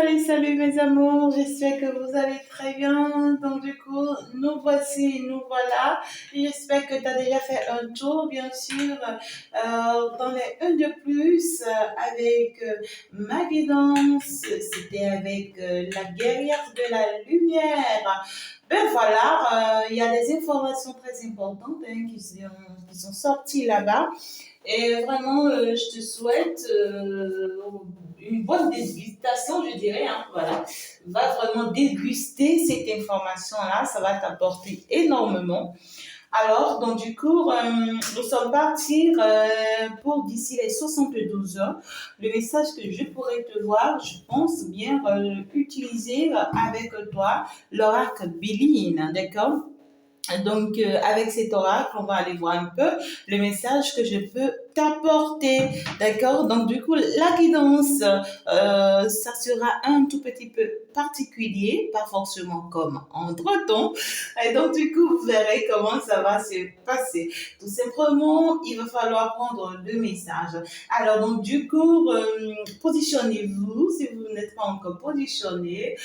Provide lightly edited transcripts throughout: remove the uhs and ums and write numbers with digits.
Salut mes amours, j'espère que vous allez très bien. Donc du coup, nous voilà. Et j'espère que tu as déjà fait un tour, bien sûr, dans les 1 de plus avec ma guidance. C'était avec la guerrière de la lumière. Ben voilà, il y a des informations très importantes qui sont sorties là-bas. Et vraiment, je te souhaite une bonne dégustation, je dirais. Hein, voilà. Va vraiment déguster cette information-là, ça va t'apporter énormément. Alors, donc du coup, nous sommes partis pour d'ici les 72 heures. Le message que je pourrais te voir, je pense bien utiliser avec toi l'oracle Béline, d'accord? Donc, avec cet oracle, on va aller voir un peu le message que je peux t'apporter, d'accord? Donc, du coup, la guidance, ça sera un tout petit peu particulier, pas forcément comme entre-temps. Et donc, du coup, vous verrez comment ça va se passer. Tout simplement, il va falloir prendre le message. Alors, donc, du coup, positionnez-vous si vous n'êtes pas encore positionné.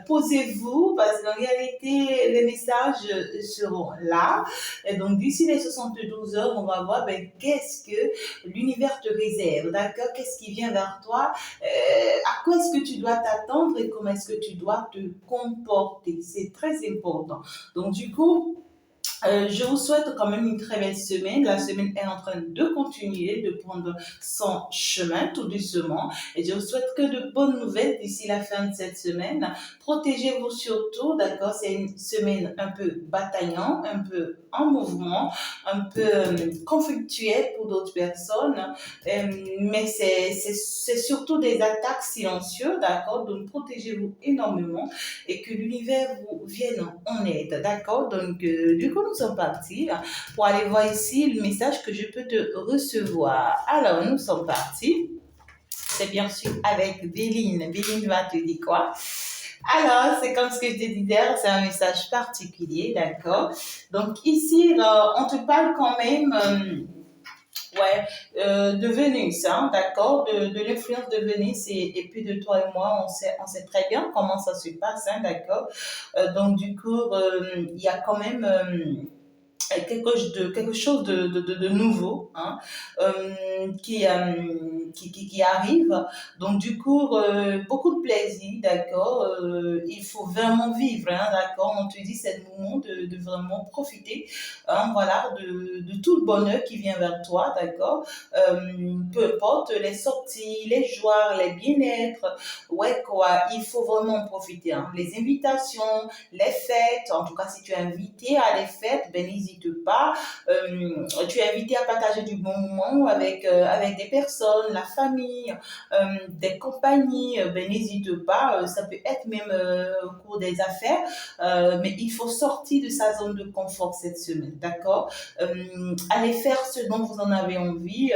Posez-vous parce qu'en réalité, les messages seront là. Et donc, d'ici les 72 heures, on va voir qu'est-ce que l'univers te réserve, d'accord? Qu'est-ce qui vient vers toi? À quoi est-ce que tu dois t'attendre et comment est-ce que tu dois te comporter? C'est très important. Donc, du coup, je vous souhaite quand même une très belle semaine. La semaine est en train de continuer, de prendre son chemin tout doucement. Et je vous souhaite que de bonnes nouvelles d'ici la fin de cette semaine. Protégez-vous surtout, d'accord? C'est une semaine un peu bataillante, un peu en mouvement, un peu conflictuelle pour d'autres personnes. Mais c'est surtout des attaques silencieuses, d'accord? Donc protégez-vous énormément et que l'univers vous vienne en aide, d'accord? Donc, du coup, nous sommes partis pour aller voir ici le message que je peux te recevoir. Alors, nous sommes partis. C'est bien sûr avec Béline. Béline va te dire quoi? Alors, c'est comme ce que je te disais, c'est un message particulier, d'accord? Donc, ici, on te parle quand même... de Vénus, hein, d'accord, de l'influence de Vénus et puis de toi et moi, on sait très bien comment ça se passe, hein, d'accord. Donc du coup, il y a quand même quelque chose de nouveau, hein, qui arrive. Donc du coup, beaucoup de plaisir, d'accord. Il faut vraiment vivre, hein, d'accord. On te dit c'est le moment de vraiment profiter, hein, voilà, de tout le bonheur qui vient vers toi, d'accord. Peu importe les sorties, les joies, les bien-être, ouais quoi, il faut vraiment en profiter, hein. Les invitations, les fêtes, en tout cas si tu es invité à les fêtes, ben n'hésite pas. Tu es invité à partager du bon moment avec des personnes, la famille, des compagnies, ben n'hésite pas. Ça peut être même au cours des affaires, mais il faut sortir de sa zone de confort cette semaine, d'accord? Allez faire ce dont vous en avez envie.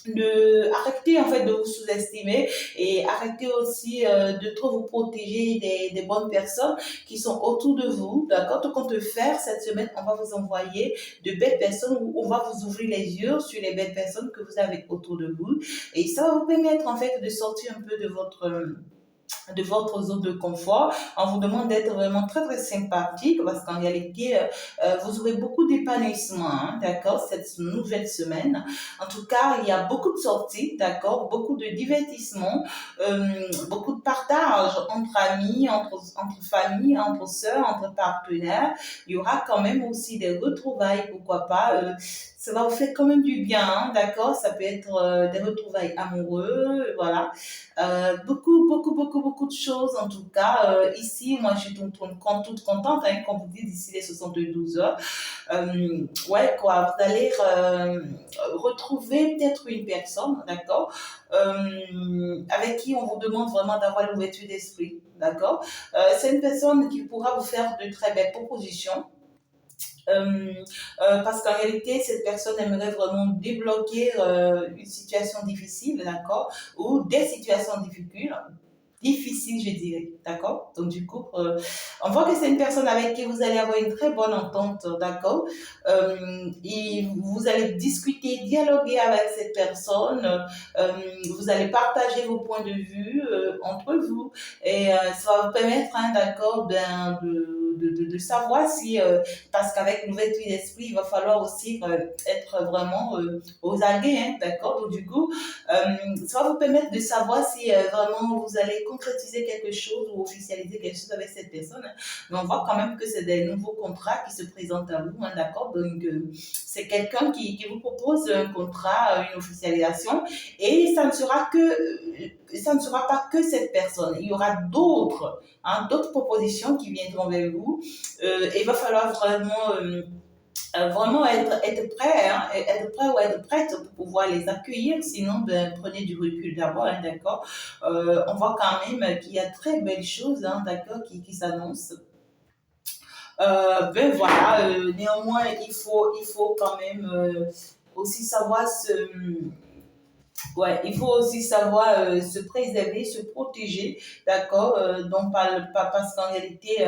Arrêtez en fait de vous sous-estimer et arrêtez aussi de trop vous protéger des bonnes personnes qui sont autour de vous, d'accord? Tout compte faire cette semaine, on va vous envoyer de belles personnes où on va vous ouvrir les yeux sur les belles personnes que vous avez autour de vous et ça va vous permettre en fait de sortir un peu de votre zone de confort. On vous demande d'être vraiment très très sympathique parce qu'en réalité, vous aurez beaucoup d'épanouissement, hein, d'accord, cette nouvelle semaine. En tout cas, il y a beaucoup de sorties, d'accord, beaucoup de divertissement, beaucoup de partage entre amis, entre familles, entre sœurs, entre partenaires. Il y aura quand même aussi des retrouvailles, pourquoi pas. Ça va vous faire quand même du bien, hein, d'accord. Ça peut être des retrouvailles amoureuses, voilà. Beaucoup, beaucoup, beaucoup, beaucoup de choses. En tout cas, ici, moi, je suis toute contente, hein, comme vous dites, d'ici les 72 heures. Ouais, quoi, vous allez retrouver peut-être une personne, d'accord, avec qui on vous demande vraiment d'avoir l'ouverture d'esprit, d'accord. C'est une personne qui pourra vous faire de très belles propositions. Parce qu'en réalité, cette personne aimerait vraiment débloquer une situation difficile, d'accord, ou des situations difficiles. difficile, je dirais. D'accord? Donc, du coup, on voit que c'est une personne avec qui vous allez avoir une très bonne entente. D'accord? Et vous allez discuter, dialoguer avec cette personne. Vous allez partager vos points de vue entre vous. Et ça va vous permettre, hein, d'accord, ben, de savoir si, parce qu'avec l'ouverture d'esprit, il va falloir aussi être vraiment aux aguets, hein, d'accord? Donc, du coup, ça va vous permettre de savoir si vraiment vous allez concrétiser quelque chose ou officialiser quelque chose avec cette personne. Mais on voit quand même que c'est des nouveaux contrats qui se présentent à vous, hein, d'accord? Donc, c'est quelqu'un qui vous propose un contrat, une officialisation, et ça ne sera pas que cette personne. Il y aura d'autres, hein, d'autres propositions qui viendront vers vous. Et il va falloir vraiment être prêt, hein, être prêt ou être prête pour pouvoir les accueillir. Sinon, ben, prenez du recul d'abord, hein, d'accord. On voit quand même qu'il y a très belles choses, hein, d'accord, qui s'annoncent. Ben voilà, néanmoins, il faut quand même aussi savoir ouais, il faut aussi savoir se préserver, se protéger, d'accord? Donc, parce qu'en réalité,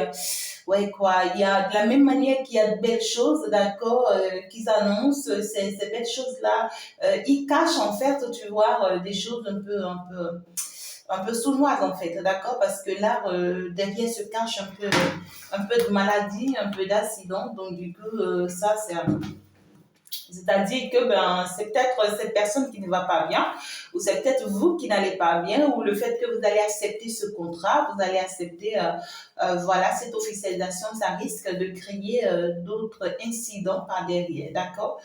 ouais, quoi, il y a de la même manière qu'il y a de belles choses, d'accord, qu'ils annoncent, ces belles choses-là, ils cachent en fait, tu vois, des choses un peu sournoises en fait, d'accord? Parce que là, derrière se cache un peu de maladie, un peu d'accident, donc du coup, ça, c'est-à-dire que ben, c'est peut-être cette personne qui ne va pas bien, ou c'est peut-être vous qui n'allez pas bien, ou le fait que vous allez accepter ce contrat, vous allez accepter voilà, cette officialisation, ça risque de créer d'autres incidents par derrière, d'accord?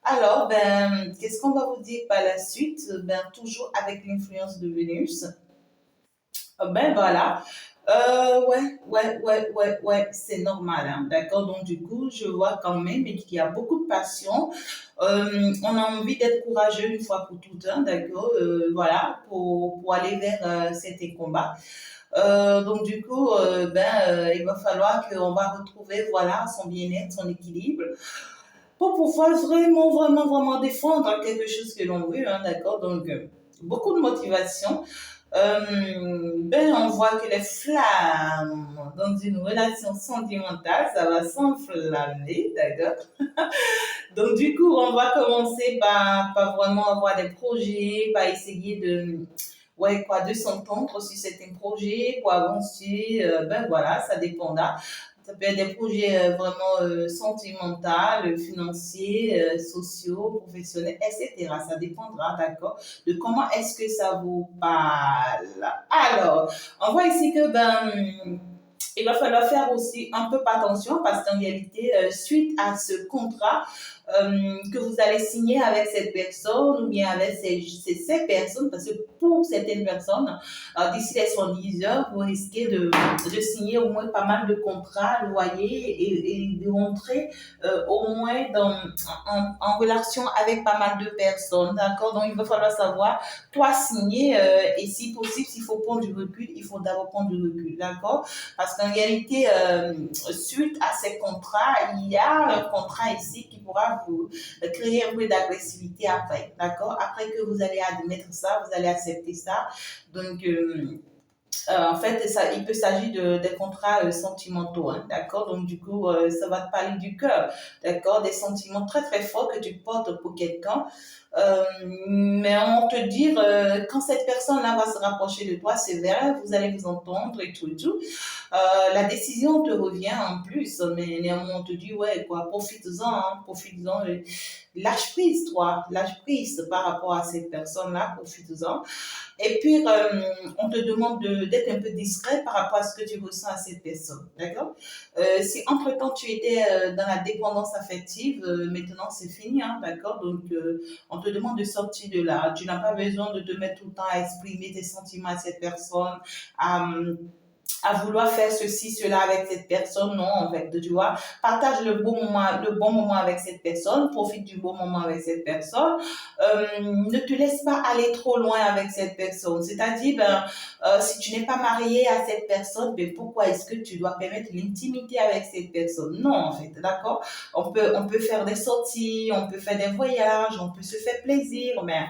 Alors, ben, qu'est-ce qu'on va vous dire par la suite? Ben, toujours avec l'influence de Vénus. Ben voilà. Ouais, c'est normal, hein, d'accord? Donc, du coup, je vois quand même qu'il y a beaucoup de passion. On a envie d'être courageux une fois pour toutes, hein, d'accord? Voilà, pour aller vers certains combats. Donc, du coup, il va falloir qu'on va retrouver, voilà, son bien-être, son équilibre, pour pouvoir vraiment défendre quelque chose que l'on veut, hein, d'accord? Donc, beaucoup de motivation. Ben, on voit que les flammes dans une relation sentimentale, ça va s'enflammer, d'accord? Donc, du coup, on va commencer par vraiment avoir des projets, par essayer ouais, quoi, de s'entendre sur certains projets, pour avancer, ben voilà, ça dépendra. Ça peut être des projets vraiment sentimentaux, financiers, sociaux, professionnels, etc. Ça dépendra, d'accord, de comment est-ce que ça vous parle. Alors, on voit ici que ben, il va falloir faire aussi un peu attention parce qu'en réalité, suite à ce contrat que vous allez signer avec cette personne ou bien avec ces personnes, parce que pour certaines personnes, d'ici les 70 heures, vous risquez de signer au moins pas mal de contrats, loyers et de rentrer au moins en relation avec pas mal de personnes, d'accord? Donc, il va falloir savoir quoi signer et si possible, s'il faut prendre du recul, il faut d'abord prendre du recul, d'accord? Parce qu'en réalité, suite à ces contrats, il y a un contrat ici qui pourra vous créer un peu d'agressivité après, d'accord? Après que vous allez admettre ça, vous allez accepter ça. Donc, en fait, ça, il peut s'agir des contrats sentimentaux, hein, d'accord? Donc, du coup, ça va te parler du cœur, d'accord? Des sentiments très, très forts que tu portes pour quelqu'un. Mais on te dit, quand cette personne-là va se rapprocher de toi, c'est vrai, vous allez vous entendre et tout et tout. La décision te revient en plus, mais néanmoins, on te dit, ouais, quoi, profites-en, hein, profites-en. Lâche prise, toi, lâche prise par rapport à cette personne-là, profites-en. Et puis, on te demande d'être un peu discret par rapport à ce que tu ressens à cette personne. D'accord? Si entre-temps tu étais dans la dépendance affective, maintenant c'est fini. Hein, d'accord? Donc, on te demande de sortir de là. Tu n'as pas besoin de te mettre tout le temps à exprimer tes sentiments à cette personne, à, à vouloir faire ceci, cela avec cette personne. Non, en fait, tu vois, partage le bon moment avec cette personne, profite du bon moment avec cette personne. Ne te laisse pas aller trop loin avec cette personne. C'est-à-dire, ben, si tu n'es pas marié à cette personne, ben, pourquoi est-ce que tu dois permettre l'intimité avec cette personne? Non, en fait, d'accord? On peut faire des sorties, on peut faire des voyages, on peut se faire plaisir, mais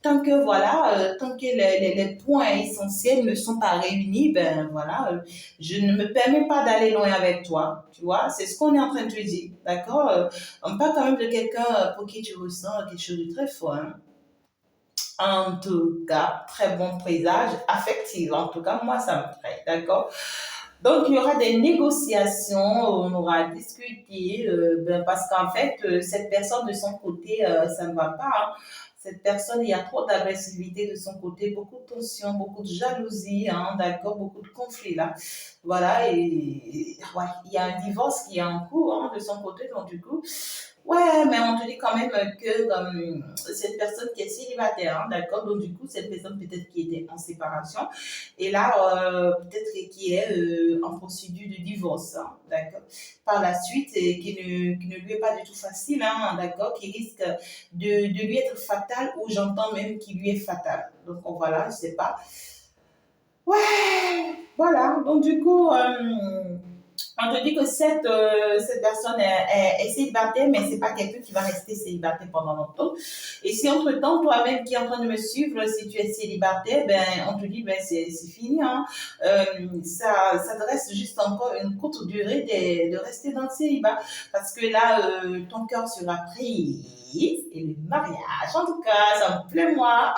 tant que voilà, tant que les points essentiels ne sont pas réunis, ben voilà, je ne me permets pas d'aller loin avec toi. Tu vois, c'est ce qu'on est en train de te dire, d'accord? On parle quand même de quelqu'un pour qui tu ressens quelque chose de très fort, hein. En tout cas, très bon présage affectif. En tout cas, moi, ça me plaît, d'accord? Donc, il y aura des négociations, on aura discuté, ben, parce qu'en fait, cette personne de son côté, ça ne va pas, hein. Cette personne, il y a trop d'agressivité de son côté, beaucoup de tension, beaucoup de jalousie, hein, d'accord, beaucoup de conflits là. Voilà, et ouais, il y a un divorce qui est en cours, hein, de son côté, donc du coup, ouais, mais on te dit quand même que cette personne qui est célibataire, hein, d'accord, donc du coup, cette personne peut-être qui était en séparation, et là, peut-être qui est en procédure de divorce, hein, d'accord, par la suite, et qui ne lui est pas du tout facile, hein, d'accord, qui risque de lui être fatal, ou j'entends même qu'il lui est fatal. Donc voilà, je sais pas. Ouais, voilà, donc du coup, on te dit que cette personne est célibataire, mais c'est pas quelqu'un qui va rester célibataire pendant longtemps. Et si entre-temps, toi-même qui es en train de me suivre, si tu es célibataire, ben, on te dit, ben, c'est fini, hein. Ça te reste juste encore une courte durée de rester dans le célibat. Parce que là, ton cœur sera pris. Et le mariage, en tout cas, ça me plaît, moi.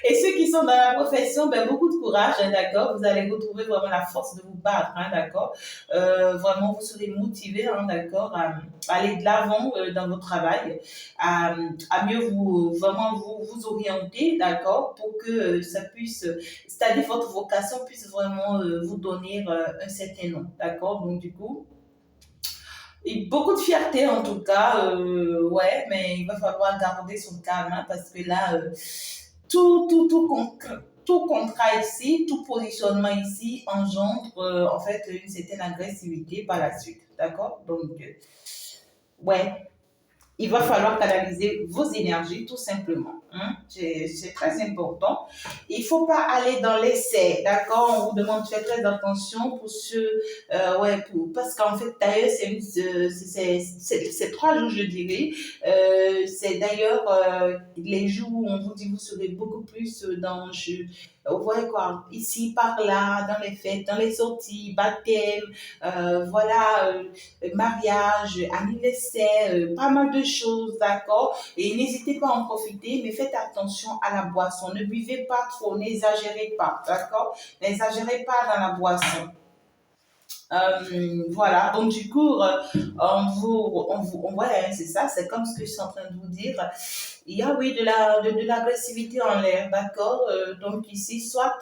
Et ceux qui sont dans la profession, ben, beaucoup de courage, hein, d'accord. Vous allez retrouver vraiment la force de vous battre, hein, d'accord. Vraiment, vous serez motivé, hein, d'accord, à aller de l'avant dans votre travail, à mieux vous orienter, d'accord, pour que ça puisse, c'est-à-dire votre vocation puisse vraiment vous donner un certain nom, d'accord. Donc du coup, et beaucoup de fierté en tout cas, ouais, mais il va falloir garder son calme, hein, parce que là, tout contrat ici, tout positionnement ici engendre en fait une certaine agressivité par la suite. D'accord. Donc, ouais, il va falloir canaliser vos énergies tout simplement, hein. C'est très important. Il ne faut pas aller dans l'excès, d'accord? On vous demande de faire très attention pour ce, ouais, parce qu'en fait d'ailleurs c'est 3 jours je dirais. C'est d'ailleurs les jours où on vous dit vous serez beaucoup plus dans vous voyez quoi, ici, par là, dans les fêtes, dans les sorties, baptême, voilà, mariage, anniversaire, pas mal de choses, d'accord? Et n'hésitez pas à en profiter, mais faites attention à la boisson. Ne buvez pas trop, n'exagérez pas, d'accord? N'exagérez pas dans la boisson. Voilà, donc du coup, ouais, c'est ça, c'est comme ce que je suis en train de vous dire. Il y a, oui, de l'agressivité en l'air, d'accord? Donc ici, soit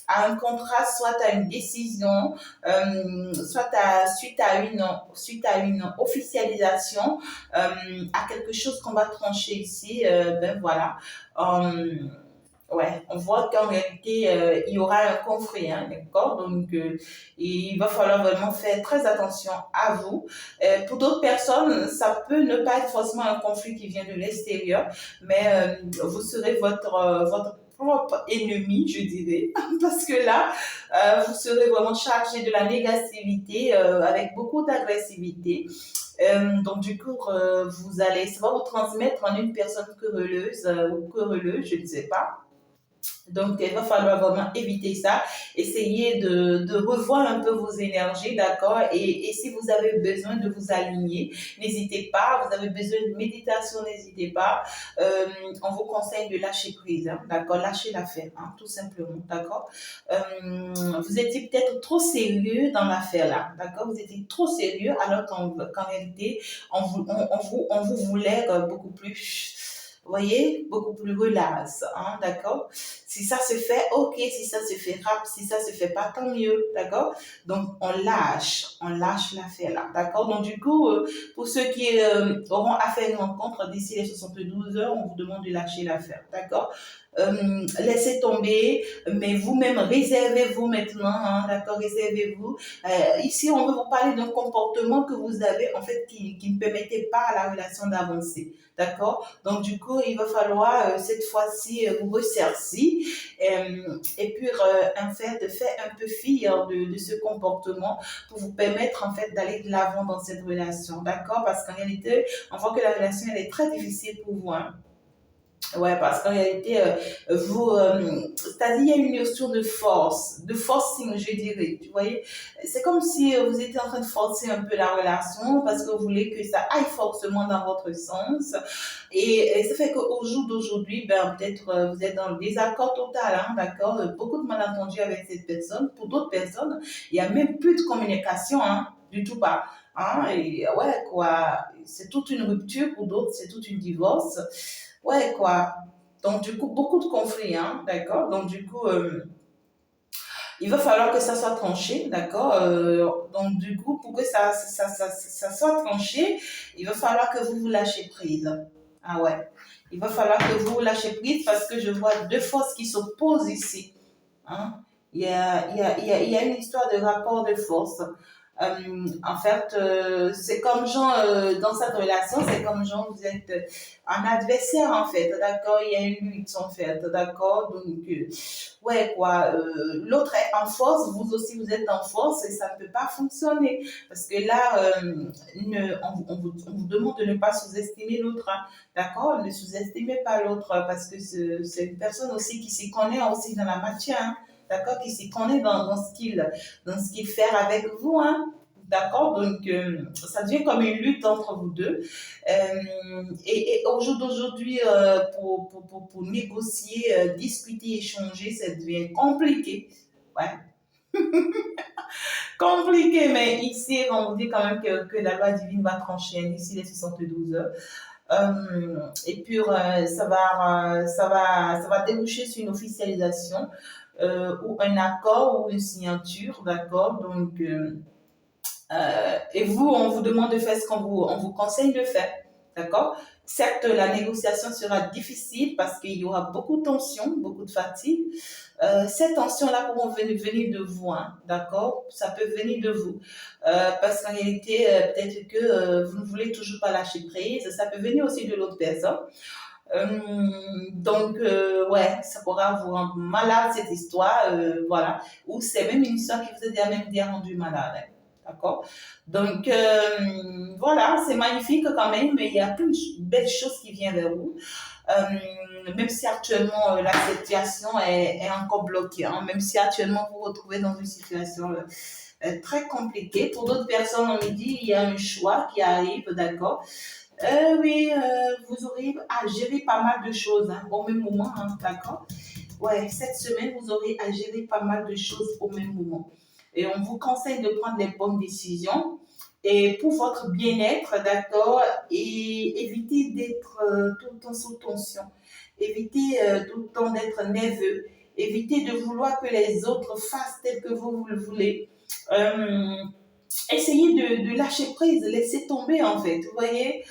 à un contrat, soit à une décision, suite à une officialisation, à quelque chose qu'on va trancher ici, ben voilà. Euh, Ouais, on voit qu'en réalité, il y aura un conflit, hein, d'accord? Donc, il va falloir vraiment faire très attention à vous. Pour d'autres personnes, ça peut ne pas être forcément un conflit qui vient de l'extérieur, mais vous serez votre propre ennemi, je dirais, parce que là, vous serez vraiment chargé de la négativité avec beaucoup d'agressivité. Donc du coup, ça va vous transmettre en une personne querelleuse ou querelleux, je ne sais pas. Donc, il va falloir vraiment éviter ça. Essayez de revoir un peu vos énergies, d'accord? Et si vous avez besoin de vous aligner, n'hésitez pas. Vous avez besoin de méditation, n'hésitez pas. On vous conseille de lâcher prise, hein, d'accord? Lâcher l'affaire, hein, tout simplement, d'accord? Vous étiez peut-être trop sérieux dans l'affaire là, d'accord? Vous étiez trop sérieux alors qu'en réalité, on vous voulait beaucoup plus, vous voyez, beaucoup plus relax, hein, d'accord? Si ça se fait, ok. Si ça se fait rap, si ça se fait pas, tant mieux, d'accord? Donc, on lâche l'affaire là, d'accord? Donc, du coup, pour ceux qui auront à faire une rencontre d'ici les 72 heures, on vous demande de lâcher l'affaire, d'accord? Laissez tomber, mais vous-même, réservez-vous maintenant, hein, d'accord? Réservez-vous. Ici, on veut vous parler d'un comportement que vous avez, en fait, qui ne permettait pas à la relation d'avancer, d'accord? Donc, du coup, il va falloir cette fois-ci vous ressarcir et puis en fait, faire un peu fi de ce comportement pour vous permettre en fait d'aller de l'avant dans cette relation, d'accord? Parce qu'en réalité, on voit que la relation elle est très difficile pour vous, hein. Ouais, parce qu'en réalité, c'est-à-dire, il y a une notion de forcing, je dirais. Tu voyez, c'est comme si vous étiez en train de forcer un peu la relation parce que vous voulez que ça aille forcément dans votre sens. Et ça fait qu'au jour d'aujourd'hui, ben, peut-être vous êtes dans le désaccord total, hein, d'accord? Beaucoup de malentendus avec cette personne. Pour d'autres personnes, il n'y a même plus de communication, hein, du tout pas. Hein, et ouais, quoi, c'est toute une rupture. Pour d'autres, c'est toute une divorce. Ouais, quoi. Donc, du coup, beaucoup de conflits, hein, d'accord? Donc, du coup, il va falloir que ça soit tranché, d'accord? Donc, du coup, pour que ça soit tranché, il va falloir que vous vous lâchez prise. Ah ouais. Il va falloir que vous vous lâchez prise parce que je vois deux forces qui s'opposent ici. Hein? Il y a une histoire de rapport de force. En fait, c'est comme genre, dans cette relation, c'est comme genre, vous êtes un adversaire, en fait, d'accord? Il y a une lutte, en fait, d'accord? Donc, ouais, quoi, l'autre est en force, vous aussi, vous êtes en force, et ça ne peut pas fonctionner. Parce que là, on vous demande de ne pas sous-estimer l'autre, hein, d'accord? Ne sous-estimez pas l'autre, parce que c'est une personne aussi qui s'y connaît aussi dans la matière, hein, d'accord? Qui s'y connaît dans ce qu'il fait avec vous, hein. D'accord? Donc, ça devient comme une lutte entre vous deux. Et au jour d'aujourd'hui, pour négocier, discuter, échanger, ça devient compliqué. Ouais, compliqué, mais ici, on vous dit quand même que la loi divine va trancher d'ici les 72 heures. Et puis, ça va déboucher sur une officialisation ou un accord ou une signature, d'accord? Donc, et vous, on vous demande de faire ce on vous conseille de faire. D'accord? Certes, la négociation sera difficile parce qu'il y aura beaucoup de tension, beaucoup de fatigue. Ces tensions-là pourront venir de vous, hein, d'accord? Ça peut venir de vous. Parce qu'en réalité, peut-être que vous ne voulez toujours pas lâcher prise. Ça peut venir aussi de l'autre personne. Donc, ouais, ça pourra vous rendre malade, cette histoire, voilà. Ou c'est même une histoire qui vous a déjà même déjà rendu malade, hein. D'accord? Donc, voilà, c'est magnifique quand même, mais il y a plein de belles choses qui viennent vers vous. Même si actuellement la situation est encore bloquée, hein, même si actuellement vous vous retrouvez dans une situation très compliquée. Pour d'autres personnes, on me dit il y a un choix qui arrive, d'accord? Oui, vous aurez à gérer pas mal de choses, hein, au même moment, hein, d'accord? Ouais, cette semaine, vous aurez à gérer pas mal de choses au même moment. Et on vous conseille de prendre les bonnes décisions et pour votre bien-être, d'accord? Et éviter d'être tout le temps sous tension. Évitez tout le temps d'être nerveux. Évitez de vouloir que les autres fassent tel que vous le voulez. Euh, Essayez de lâcher prise, laisser tomber en fait. Vous voyez,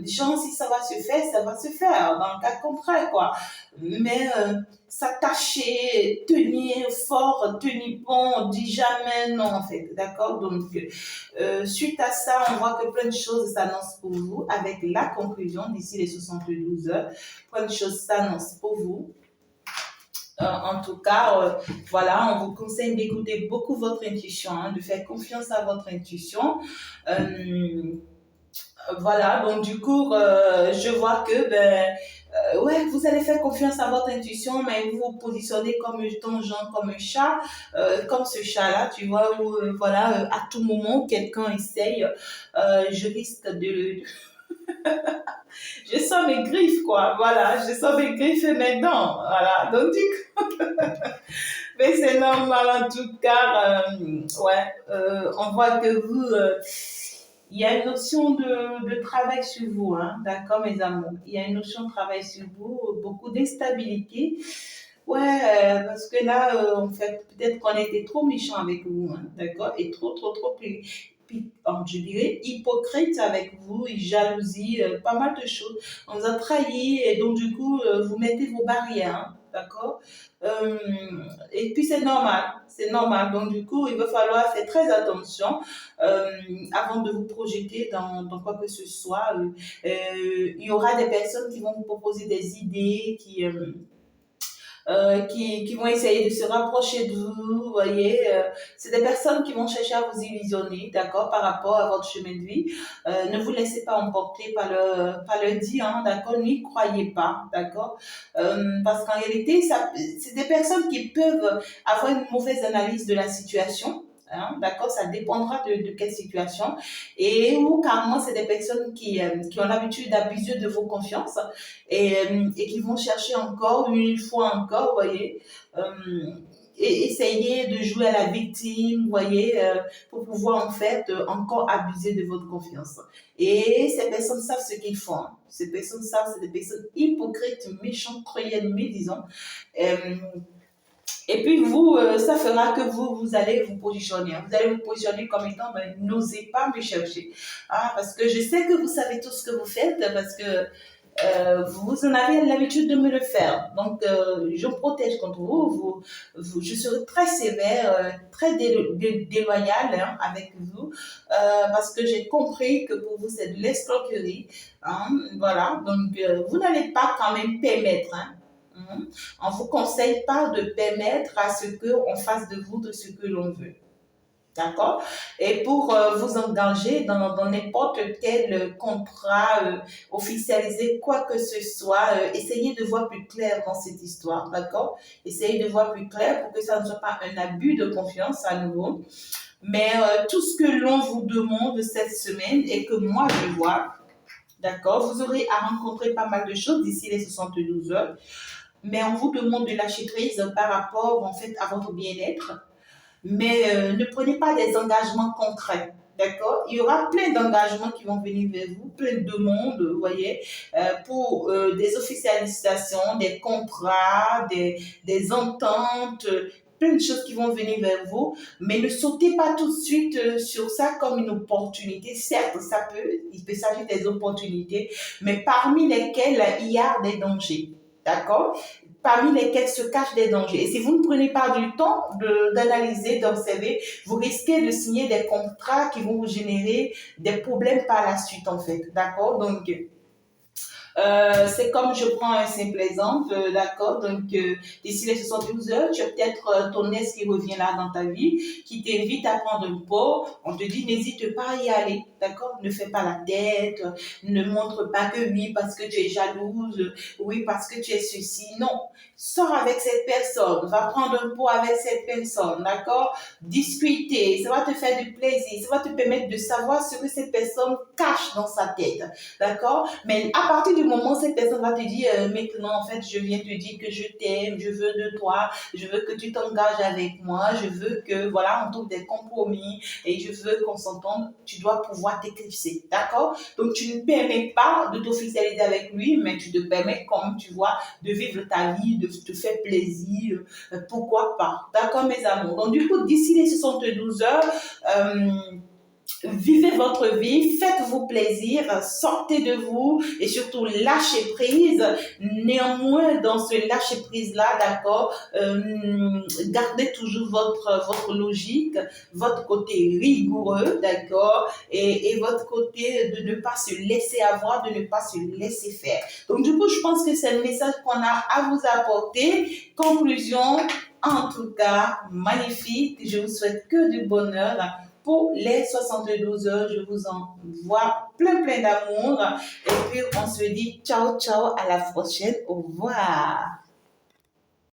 genre si ça va se faire, ça va se faire dans le cas contraire quoi. Mais s'attacher, tenir fort, tenir bon, on dit jamais non en fait, d'accord? Donc suite à ça, on voit que plein de choses s'annoncent pour vous avec la conclusion d'ici les 72 heures. Plein de choses s'annoncent pour vous. En tout cas, voilà, on vous conseille d'écouter beaucoup votre intuition, hein, de faire confiance à votre intuition. Voilà, donc du coup, je vois que ouais, vous allez faire confiance à votre intuition, mais vous vous positionnez comme ton genre, comme un chat, comme ce chat-là, tu vois, où voilà, à tout moment, quelqu'un essaye, je risque je sens mes griffes, quoi, voilà, je sens mes griffes et mes dents, voilà, donc du mais c'est normal en tout cas. Ouais, on voit que vous, il y a une notion de travail sur vous, hein, d'accord, mes amours. Il y a une notion de travail sur vous, beaucoup d'instabilité. Ouais, parce que là, en fait, peut-être qu'on était trop méchant avec vous, hein, d'accord, et trop, je dirais, hypocrite avec vous, et jalousie, pas mal de choses. On vous a trahi, et donc du coup, vous mettez vos barrières, hein, d'accord. Euh, et puis c'est normal. Donc du coup, il va falloir faire très attention euh, avant de vous projeter dans quoi que ce soit. Il y aura des personnes qui vont vous proposer des idées, qui vont essayer de se rapprocher de vous, vous voyez. C'est des personnes qui vont chercher à vous illusionner, d'accord, par rapport à votre chemin de vie. Ne vous laissez pas emporter par le dit, hein, d'accord, n'y croyez pas, d'accord. Parce qu'en réalité, c'est des personnes qui peuvent avoir une mauvaise analyse de la situation. Hein, d'accord, ça dépendra de quelle situation. Et ou carrément, c'est des personnes qui ont l'habitude d'abuser de vos confiances et qui vont chercher encore, une fois encore, vous voyez, et essayer de jouer à la victime, vous voyez, pour pouvoir en fait encore abuser de votre confiance. Et ces personnes savent ce qu'ils font. Hein. Ces personnes savent, c'est des personnes hypocrites, méchantes, cruelles, médisants. Euh, et puis vous, ça fera que vous allez vous positionner. Hein. Vous allez vous positionner comme étant, ben, n'osez pas me chercher. Ah, parce que je sais que vous savez tout ce que vous faites, parce que vous en avez l'habitude de me le faire. Donc, je me protège contre je serai très sévère, très déloyale hein, avec vous, parce que j'ai compris que pour vous, c'est de l'escroquerie. Hein, voilà, donc vous n'allez pas quand même permettre. Hein, on ne vous conseille pas de permettre à ce qu'on fasse de vous de ce que l'on veut. D'accord. Et pour vous engager dans n'importe quel contrat, officialiser quoi que ce soit, essayez de voir plus clair dans cette histoire. D'accord. Essayez de voir plus clair pour que ça ne soit pas un abus de confiance à nouveau. Mais tout ce que l'on vous demande cette semaine et que moi je vois, d'accord, vous aurez à rencontrer pas mal de choses d'ici les 72 heures. Mais on vous demande de lâcher prise par rapport en fait à votre bien-être, mais ne prenez pas des engagements concrets. D'accord. Il y aura plein d'engagements qui vont venir vers vous, plein de demandes, vous voyez, pour des officialisations, des contrats, des ententes, plein de choses qui vont venir vers vous, mais ne sautez pas tout de suite sur ça comme une opportunité. Certes, il peut s'agir des opportunités, mais parmi lesquelles il y a des dangers. D'accord? Parmi lesquels se cachent des dangers. Et si vous ne prenez pas du temps d'analyser, d'observer, vous risquez de signer des contrats qui vont vous générer des problèmes par la suite, en fait. D'accord? Donc, c'est comme je prends un simple exemple, d'accord? Donc, d'ici les 72 heures, tu as peut-être ton ex qui revient là dans ta vie, qui t'invite à prendre une pot. On te dit, n'hésite pas à y aller, d'accord? Ne fais pas la tête, ne montre pas que oui, parce que tu es jalouse, oui, parce que tu es ceci. Non, sors avec cette personne, va prendre un pot avec cette personne, d'accord? Discuter, ça va te faire du plaisir, ça va te permettre de savoir ce que cette personne cache dans sa tête, d'accord? Mais à partir du moment où cette personne va te dire, maintenant, en fait, je viens te dire que je t'aime, je veux de toi, je veux que tu t'engages avec moi, je veux que, voilà, on trouve des compromis et je veux qu'on s'entende, tu dois pouvoir t'éclipser, d'accord? Donc, tu ne permets pas de t'officialiser avec lui, mais tu te permets, comme tu vois, de vivre ta vie, de te faire plaisir, pourquoi pas, d'accord, mes amours? Donc, du coup, d'ici les 72 heures, vivez votre vie, faites-vous plaisir, sortez de vous et surtout lâchez prise. Néanmoins, dans ce lâcher prise-là, d'accord, gardez toujours votre logique, votre côté rigoureux, d'accord, et votre côté de ne pas se laisser avoir, de ne pas se laisser faire. Donc, du coup, je pense que c'est le message qu'on a à vous apporter. Conclusion, en tout cas, magnifique. Je vous souhaite que du bonheur. Pour les 72 heures, je vous envoie plein d'amour. Et puis, on se dit ciao, ciao, à la prochaine. Au revoir.